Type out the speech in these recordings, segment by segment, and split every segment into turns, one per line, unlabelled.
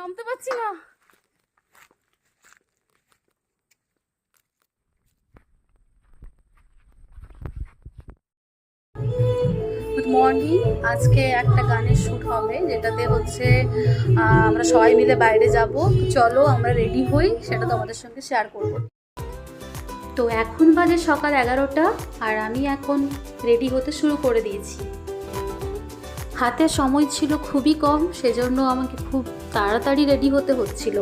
নামতে পারছি না। Good morning. আজকে একটা গানের শ্যুট হবে, যেটাতে হচ্ছে আমরা সবাই মিলে বাইরে যাব। চলো আমরা রেডি হই, সেটা তোমাদের সঙ্গে শেয়ার করব। তো এখন বাজে সকাল 11টা, আর আমি এখন রেডি হতে শুরু করে দিয়েছি। হাতে সময় ছিল খুবই কম, সেজন্য আমাকে খুব তাড়াতাড়ি রেডি হতে হচ্ছিল,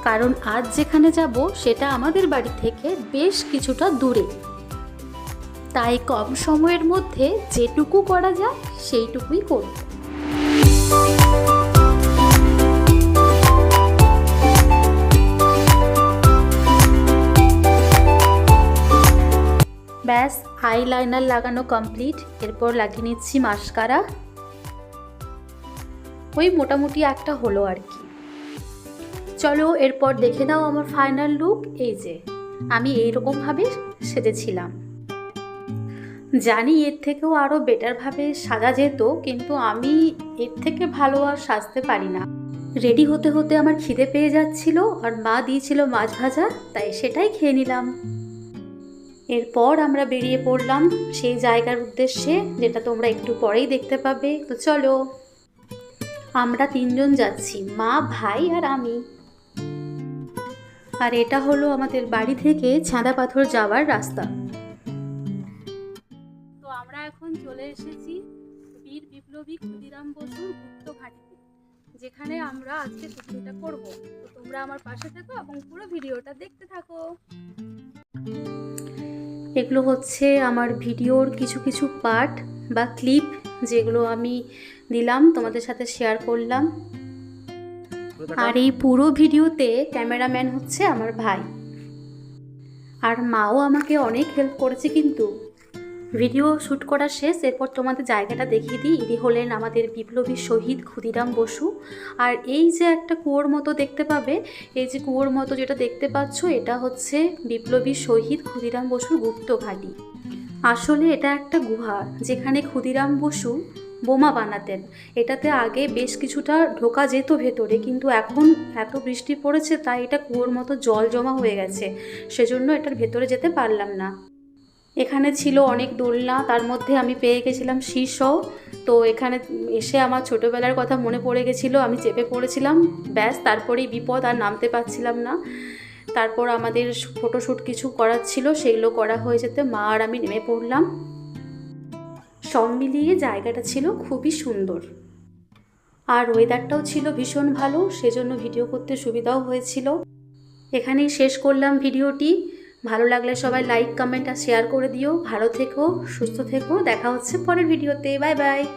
কারণ আজ যেখানে যাব সেটা আমাদের বাড়ি থেকে বেশ কিছুটা দূরে। তাই কম সময়ের মধ্যে যেটুকু করা যায় সেইটুকুই করব। ব্যাস, আইলাইনার লাগানো কমপ্লিট। এরপর লাগিয়ে নিচ্ছি মাস্কারা। ওই মোটামুটি একটা হলো আর কি। চলো এরপর দেখে নাও আমার ফাইনাল লুক। এই যে আমি এইরকমভাবে সেজেছিলাম। জানি এর থেকেও আরও বেটারভাবে সাজা যেত, কিন্তু আমি এর থেকে ভালো আর সাজতে পারি না। রেডি হতে হতে আমার খিদে পেয়ে যাচ্ছিল, আর মা দিয়েছিল মাছ ভাজা, তাই সেটাই খেয়ে নিলাম। এরপর আমরা বেরিয়ে পড়লাম সেই জায়গার উদ্দেশ্যে, যেটা তোমরা একটু পরেই দেখতে পাবে। তো চলো, আমরা 3 জন যাচ্ছি, মা, ভাই আর আমি। আর এটা হলো আমাদের বাড়ি থেকে ছাদা পাথর যাওয়ার রাস্তা। তো আমরা এখন চলে এসেছি বীর বিপ্লবী ক্ষুদিরাম বসুর গুপ্ত ঘাঁটিতে, যেখানে আমরা আজকে শুটিংটা করব। তো তোমরা আমার পাশে থেকো এবং পুরো ভিডিওটা দেখতে থাকো। এগুলো হচ্ছে আমার ভিডিওর কিছু কিছু পার্ট বা ক্লিপ, যেগুলো আমি দিলাম তোমাদের সাথে শেয়ার করলাম। আর এই পুরো ভিডিওতে ক্যামেরাম্যান হচ্ছে আমার ভাই, আর মাও আমাকে অনেক হেল্প করেছে। কিন্তু ভিডিও শ্যুট করা শেষ, এরপর তোমাদের জায়গাটা দেখিয়ে দিই। ইনি হলেন আমাদের বিপ্লবী শহীদ ক্ষুদিরাম বসু। আর এই যে একটা কুয়োর মতো দেখতে পাবে, এই যে কুয়োর মতো যেটা দেখতে পাচ্ছ, এটা হচ্ছে বিপ্লবী শহীদ ক্ষুদিরাম বসুর গুপ্ত ঘাঁটি। আসলে এটা একটা গুহা, যেখানে ক্ষুদিরাম বসু বোমা বানাতেন। এটাতে আগে বেশ কিছুটা ঢোকা যেত ভেতরে, কিন্তু এখন এত বৃষ্টি পড়েছে তাই এটা কুয়োর মতো জল জমা হয়ে গেছে, সেজন্য এটার ভেতরে যেতে পারলাম না। এখানে ছিল অনেক দোলনা, তার মধ্যে আমি পেয়ে গেছিলাম শীর্ষও। তো এখানে এসে আমার ছোটোবেলার কথা মনে পড়ে গেছিলো, আমি চেপে পড়েছিলাম। ব্যাস, তারপরেই বিপদ, আর নামতে পারছিলাম না। তারপর আমাদের ফটোশ্যুট কিছু করার ছিল, সেগুলো করা হয়ে যেতে মা আর আমি নেমে পড়লাম। সব মিলিয়ে জায়গাটা ছিল খুবই সুন্দর, আর ওয়েদারটাও ছিল ভীষণ ভালো, সেজন্য ভিডিও করতে সুবিধাও হয়েছিল। এখানেই শেষ করলাম ভিডিওটি। ভালো লাগলে সবাই লাইক, কমেন্ট আর শেয়ার করে দিও। ভালো থেকো, সুস্থ থেকো। দেখা হচ্ছে পরের ভিডিওতে। Bye bye.